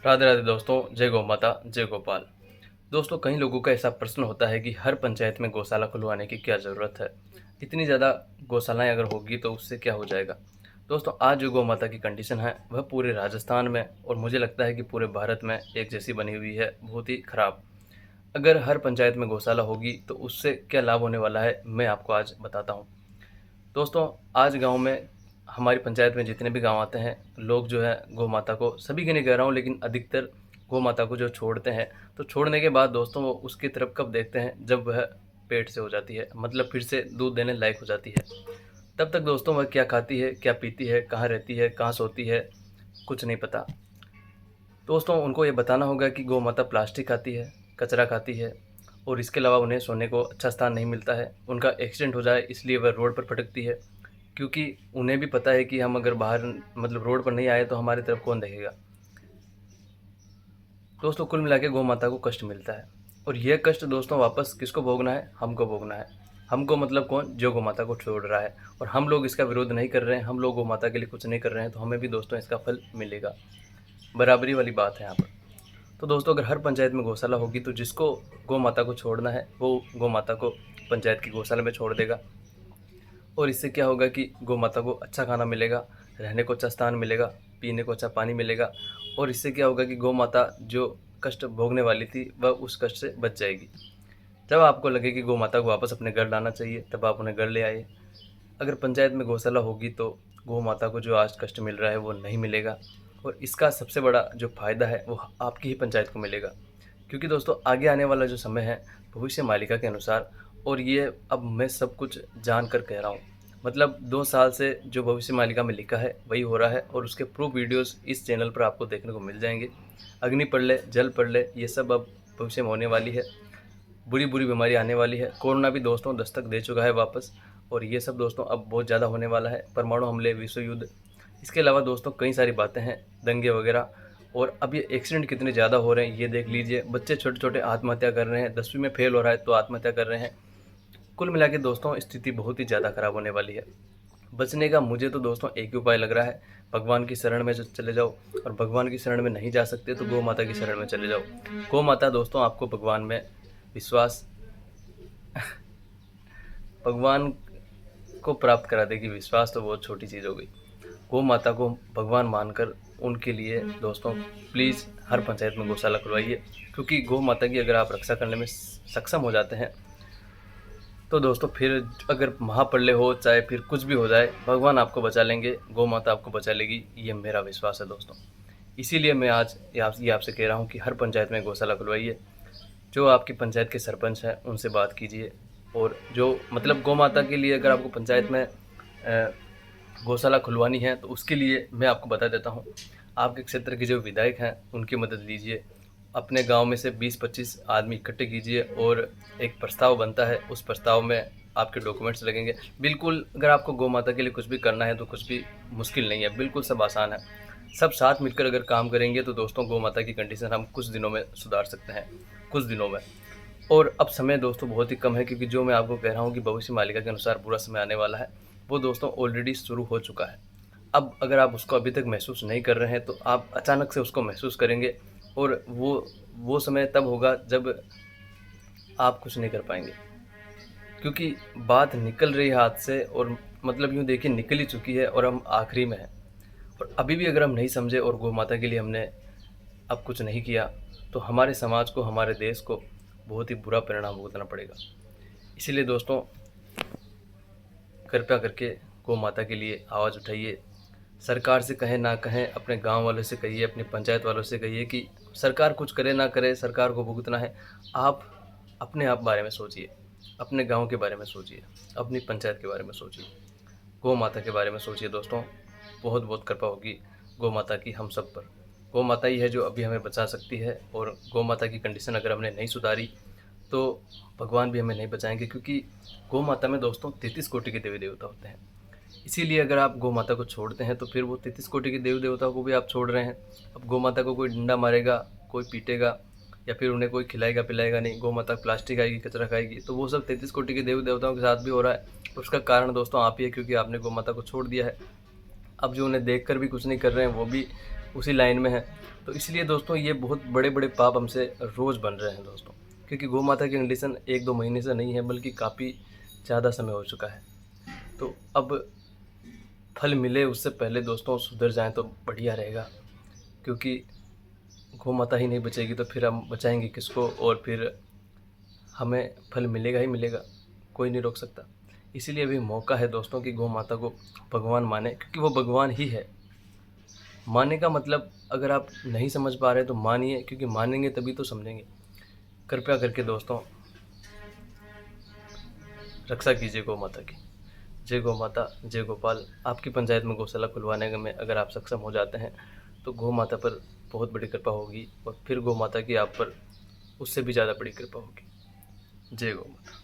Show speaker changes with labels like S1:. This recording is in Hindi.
S1: राधे राधे दोस्तों, जय गौ माता, जय गोपाल। दोस्तों, कई लोगों का ऐसा प्रश्न होता है कि हर पंचायत में गौशाला खुलवाने की क्या ज़रूरत है। इतनी ज़्यादा गौशालाएं अगर होगी तो उससे क्या हो जाएगा। दोस्तों, आज जो गौ माता की कंडीशन है वह पूरे राजस्थान में और मुझे लगता है कि पूरे भारत में एक जैसी बनी हुई है, बहुत ही ख़राब। अगर हर पंचायत में गौशाला होगी तो उससे क्या लाभ होने वाला है, मैं आपको आज बताता हूँ। दोस्तों, आज गाँव में हमारी पंचायत में जितने भी गाँव आते हैं, लोग जो है गौ माता को, सभी के नहीं कह रहा हूँ लेकिन अधिकतर गौ माता को जो छोड़ते हैं, तो छोड़ने के बाद दोस्तों वो उसकी तरफ कब देखते हैं, जब वह पेट से हो जाती है, मतलब फिर से दूध देने लायक हो जाती है। तब तक दोस्तों वह क्या खाती है, क्या पीती है, कहाँ रहती है, कहाँ सोती है, कुछ नहीं पता। दोस्तों, उनको ये बताना होगा कि गौ माता प्लास्टिक खाती है, कचरा खाती है और इसके अलावा उन्हें सोने को अच्छा स्थान नहीं मिलता है। उनका एक्सीडेंट हो जाए इसलिए वह रोड पर भटकती है, क्योंकि उन्हें भी पता है कि हम अगर बाहर मतलब रोड पर नहीं आए तो हमारी तरफ कौन देखेगा। दोस्तों, कुल मिला के गौ माता को कष्ट मिलता है और यह कष्ट दोस्तों वापस किसको भोगना है, हमको भोगना है। हमको मतलब कौन, जो गौ माता को छोड़ रहा है। और हम लोग इसका विरोध नहीं कर रहे हैं, हम लोग गौ माता के लिए कुछ नहीं कर रहे हैं, तो हमें भी दोस्तों इसका फल मिलेगा। बराबरी वाली बात है यहाँ पर। तो दोस्तों, अगर हर पंचायत में गौशाला होगी तो जिसको गौ माता को छोड़ना है वो गौ माता को पंचायत की गौशाला में छोड़ देगा। और इससे क्या होगा कि गौ माता को अच्छा खाना मिलेगा, रहने को अच्छा स्थान मिलेगा, पीने को अच्छा पानी मिलेगा। और इससे क्या होगा कि गौ माता जो कष्ट भोगने वाली थी वह उस कष्ट से बच जाएगी। जब आपको लगे कि गौ माता को वापस अपने घर लाना चाहिए तब आप उन्हें घर ले आइए। अगर पंचायत में गौशाला होगी तो गौ माता को जो आज कष्ट मिल रहा है वो नहीं मिलेगा। और इसका सबसे बड़ा जो फ़ायदा है वो आपकी ही पंचायत को मिलेगा, क्योंकि दोस्तों आगे आने वाला जो समय है भविष्य मालिका के अनुसार, और ये अब मैं सब कुछ जान कर कह रहा हूँ, मतलब 2 साल से जो भविष्य मालिका में लिखा है वही हो रहा है और उसके प्रूफ वीडियोस इस चैनल पर आपको देखने को मिल जाएंगे। अग्नि प्रलय, जल प्रलय, ये सब अब भविष्य में होने वाली है। बुरी बुरी बीमारी आने वाली है। कोरोना भी दोस्तों दस्तक दे चुका है वापस, और ये सब दोस्तों अब बहुत ज़्यादा होने वाला है। परमाणु हमले, विश्व युद्ध, इसके अलावा दोस्तों कई सारी बातें हैं, दंगे वगैरह। और अब ये एक्सीडेंट कितने ज़्यादा हो रहे हैं ये देख लीजिए। बच्चे छोटे छोटे आत्महत्या कर रहे हैं, 10वीं में फेल हो रहा है तो आत्महत्या कर रहे हैं। कुल मिला के दोस्तों स्थिति बहुत ही ज़्यादा ख़राब होने वाली है। बचने का मुझे तो दोस्तों एक ही उपाय लग रहा है, भगवान की शरण में चले जाओ। और भगवान की शरण में नहीं जा सकते तो गौ माता की शरण में चले जाओ। गौ माता दोस्तों आपको भगवान में विश्वास, भगवान को प्राप्त करा देगी। विश्वास तो बहुत छोटी चीज़ हो गई। गौ माता को भगवान मानकर उनके लिए दोस्तों प्लीज़ हर पंचायत में गौशाला खुलवाइए, क्योंकि गौ माता की अगर आप रक्षा करने में सक्षम हो जाते हैं तो दोस्तों फिर अगर महाप्रलय हो चाहे फिर कुछ भी हो जाए, भगवान आपको बचा लेंगे, गौ माता आपको बचा लेगी, ये मेरा विश्वास है दोस्तों। इसीलिए मैं आज ये आपसे कह रहा हूँ कि हर पंचायत में गौशाला खुलवाइए। जो आपकी पंचायत के सरपंच हैं उनसे बात कीजिए। और जो मतलब गौ माता के लिए अगर आपको पंचायत में गौशाला खुलवानी है तो उसके लिए मैं आपको बता देता हूँ, आपके क्षेत्र के जो विधायक हैं उनकी मदद लीजिए। अपने गांव में से 20-25 आदमी इकट्ठे कीजिए और एक प्रस्ताव बनता है, उस प्रस्ताव में आपके डॉक्यूमेंट्स लगेंगे। बिल्कुल अगर आपको गौ माता के लिए कुछ भी करना है तो कुछ भी मुश्किल नहीं है, बिल्कुल सब आसान है। सब साथ मिलकर अगर काम करेंगे तो दोस्तों गौ माता की कंडीशन हम कुछ दिनों में सुधार सकते हैं, कुछ दिनों में। और अब समय दोस्तों बहुत ही कम है, क्योंकि जो मैं आपको कह रहा हूँ कि भविष्य मालिका के अनुसार बुरा समय आने वाला है वो दोस्तों ऑलरेडी शुरू हो चुका है। अब अगर आप उसको अभी तक महसूस नहीं कर रहे हैं तो आप अचानक से उसको महसूस करेंगे, और वो समय तब होगा जब आप कुछ नहीं कर पाएंगे, क्योंकि बात निकल रही है हाथ से। और मतलब यूँ देखिए निकल ही चुकी है और हम आखिरी में हैं। और अभी भी अगर हम नहीं समझे और गौ माता के लिए हमने अब कुछ नहीं किया तो हमारे समाज को, हमारे देश को बहुत ही बुरा परिणाम भुगतना पड़ेगा। इसीलिए दोस्तों कृपया करके गौ माता के लिए आवाज़ उठाइए। सरकार से कहें ना कहें, अपने गांव वालों से कहिए, अपनी पंचायत वालों से कहिए कि सरकार कुछ करे ना करे, सरकार को भुगतना है। आप अपने आप बारे में सोचिए, अपने गांव के बारे में सोचिए, अपनी पंचायत के बारे में सोचिए, गौ माता के बारे में सोचिए दोस्तों। बहुत बहुत कृपा होगी गौ माता की हम सब पर। गौ माता ही है जो अभी हमें बचा सकती है, और गौ माता की कंडीशन अगर हमने नहीं सुधारी तो भगवान भी हमें नहीं बचाएंगे, क्योंकि गौ माता में दोस्तों 33 कोटि के देवी देवता होते हैं। इसीलिए अगर आप गौ माता को छोड़ते हैं तो फिर वो 33 कोटि के देवी देवताओं को भी आप छोड़ रहे हैं। अब गौ माता को कोई डंडा मारेगा, कोई पीटेगा, या फिर उन्हें कोई खिलाएगा पिलाएगा नहीं। गौ माता प्लास्टिक खाएगी, कचरा खाएगी, तो वो सब 33 कोटि के देवी देवताओं के साथ भी हो रहा है। तो उसका कारण दोस्तों आप ही है, क्योंकि आपने गौ माता को छोड़ दिया है। अब जो उन्हें देखकर भी कुछ नहीं कर रहे हैं वो भी उसी लाइन में हैं। तो इसलिए दोस्तों ये बहुत बड़े बड़े पाप हमसे रोज़ बन रहे हैं दोस्तों, क्योंकि गौ माता की कंडीशन 1-2 महीने से नहीं है, बल्कि काफ़ी ज़्यादा समय हो चुका है। तो अब फल मिले उससे पहले दोस्तों सुधर जाएँ तो बढ़िया रहेगा, क्योंकि गौ माता ही नहीं बचेगी तो फिर हम बचाएँगे किसको, और फिर हमें फल मिलेगा ही मिलेगा, कोई नहीं रोक सकता। इसीलिए अभी मौका है दोस्तों कि गौ माता को भगवान मानें, क्योंकि वो भगवान ही है। मानने का मतलब अगर आप नहीं समझ पा रहे तो मानिए, क्योंकि मानेंगे तभी तो समझेंगे। कृपया करके दोस्तों रक्षा कीजिए गौ माता की। जय गौ माता, जय गोपाल। आपकी पंचायत में गौशाला खुलवाने में अगर आप सक्षम हो जाते हैं तो गौ माता पर बहुत बड़ी कृपा होगी, और फिर गौ माता की आप पर उससे भी ज़्यादा बड़ी कृपा होगी। जय गौ माता।